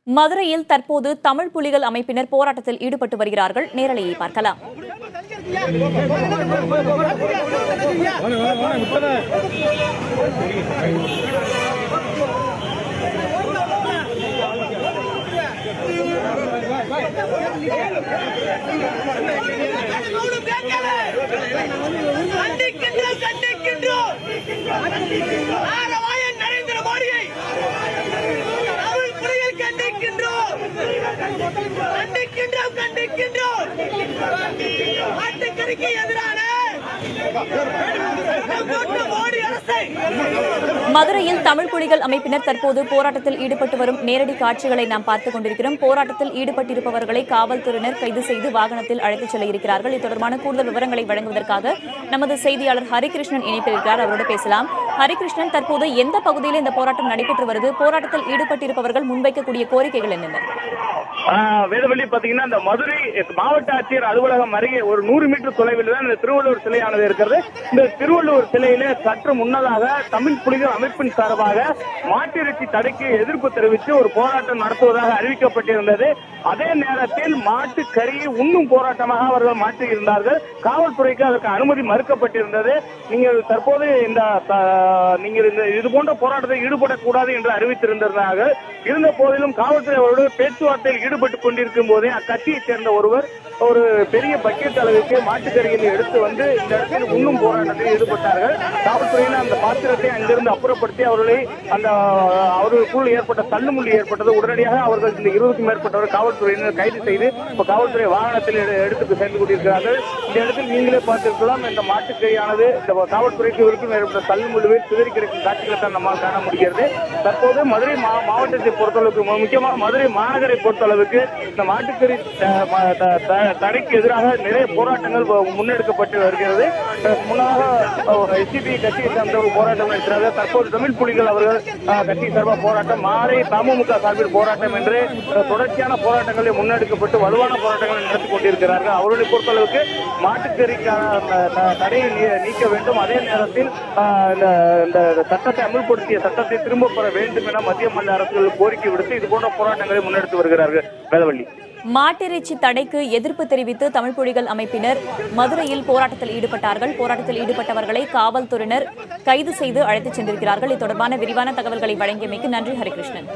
மதுரையில் தற்போது தமிழ் புலிகள் அமைப்பினர் போராட்டத்தில் ஈடுபட்டு வருகிறார்கள். நேரலையை பார்க்கலாம். நரேந்திர மோடியை தமிழ் புலிகள் கண்டிக்கின்றோம். ஆட்டுக்கறிக்கு எதிரான மோடி அரசை. மதுரையில் தமிழ் புலிகள் அமைப்பினர் தற்போது போராட்டத்தில் ஈடுபட்டு வரும் நேரடி காட்சிகளை நாம் பார்த்துக் கொண்டிருக்கிறோம். போராட்டத்தில் ஈடுபட்டிருப்பவர்களை காவல்துறையினர் கைது செய்து வாகனத்தில் அழைத்துச் செல்ல இருக்கிறார்கள். இது தொடர்பான கூடுதல் விவரங்களை வழங்குவதற்காக நமது செய்தியாளர் ஹரிகிருஷ்ணன் இணைப்பிருக்கிறார். அவரோடு பேசலாம். ஹரிகிருஷ்ணன், தற்போது எந்த பகுதியில் இந்த போராட்டம் நடைபெற்று வருது? போராட்டத்தில் ஈடுபட்டிருப்பவர்கள் முன்வைக்கக்கூடிய கோரிக்கைகள் என்னென்ன? வேதவள்ளி, பாத்தீங்கன்னா இந்த மதுரை மாவட்ட ஆட்சியர் அலுவலகம் அருகே ஒரு 100 மீட்டர் தொலைவில் தான் இந்த திருவள்ளுவர் சிலையானது இருக்கிறது. இந்த திருவள்ளுவர் சிலையில சற்று முன்னதாக தமிழ் புலிகள் அமைப்பின் சார்பாக மாட்டிறைச்சி தடைக்கு எதிர்ப்பு தெரிவித்து ஒரு போராட்டம் நடத்துவதாக அறிவிக்கப்பட்டிருந்தது. அதே நேரத்தில் மாட்டு கறியை உண்ணும் போராட்டமாக அவர்கள் மாற்றியிருந்தார்கள். காவல்துறைக்கு அதற்கு அனுமதி மறுக்கப்பட்டிருந்தது. நீங்கள் தற்போது நீங்கள் இது போன்ற போராட்டத்தில் ஈடுபடக்கூடாது என்று அறிவித்திருந்தார்கள். இருந்த போதிலும் காவல்துறை அவரோடு பேச்சுவார்த்தையில் ஈடுபட்டுக் கொண்டிருக்கும் போதே அக்கட்சியைச் சேர்ந்த ஒருவர் ஒரு பெரிய பக்கெட் அளவுக்கு மாட்டுக்கறிகளை எடுத்து வந்து இந்த இடத்தில் உண்ணும் போராட்டத்தில் ஈடுபட்டார்கள். காவல்துறையினர் அந்த பாத்திரத்தை அங்கிருந்து அப்புறப்படுத்தி அவர்களுக்குள் ஏற்பட்ட தள்ளுமுள்ளி ஏற்பட்டது. உடனடியாக அவர்கள் இந்த 20க்கும் மேற்பட்டவர் காவல்துறையினர் கைது செய்து இப்ப காவல்துறை வாகனத்தில் எடுத்து சென்று கொண்டிருக்கிறார்கள். இந்த இடத்தில் நீங்களே பார்த்திருக்கலாம். இந்த மாட்டுக்கறியானது இந்த காவல்துறைக்கு இருக்கும் ஏற்பட்ட தள்ளுமுள்ளுவை சிதறி கிடைக்கும் காட்சிகளை தான் நம்மால் காண முடிகிறது. தற்போது மதுரை மாவட்டத்தை பொறுத்தளவுக்கு, முக்கியமாக மதுரை மாநகரை பொறுத்தளவுக்கு இந்த மாட்டுக்கறி தடைக்கு எதிராக நிறைய போராட்டங்கள் முன்னெடுக்கப்பட்டு வருகிறது. முன்னதாக எஸ்டிபி கட்சியை சார்ந்த ஒரு போராட்டம் நடக்கிறது. தற்போது தமிழ் புலிகள் அவர்கள் கட்சி சார்பாக போராட்டம், மாலை தமுமுக சார்பில் போராட்டம் என்று தொடர்ச்சியான போராட்டங்களை முன்னெடுக்கப்பட்டு வலுவான போராட்டங்களை நடத்தி கொண்டிருக்கிறார்கள். அவர்களை பொறுத்தளவுக்கு மாட்டுக்கறிக்கான தடையை நீக்க வேண்டும். அதே நேரத்தில் இந்த சட்டத்தை அமல்படுத்திய சட்டத்தை திரும்ப பெற வேண்டும் என மத்திய மாநில அரசுகள் கோரிக்கை விடுத்து இது போன்ற போராட்டங்களை முன்னெடுத்து வருகிறார்கள். வேதவள்ளி, மாட்டிறைச்சி தடைக்கு எதிர்ப்பு தெரிவித்து தமிழ் புலிகள் அமைப்பினர் மதுரையில் போராட்டத்தில் ஈடுபட்டார்கள். போராட்டத்தில் ஈடுபட்டவர்களை காவல்துறையினர் கைது செய்து அழைத்துச் சென்றிருக்கிறார்கள். இது தொடர்பான விரிவான தகவல்களை வழங்கியமைக்கு நன்றி ஹரிகிருஷ்ணன்.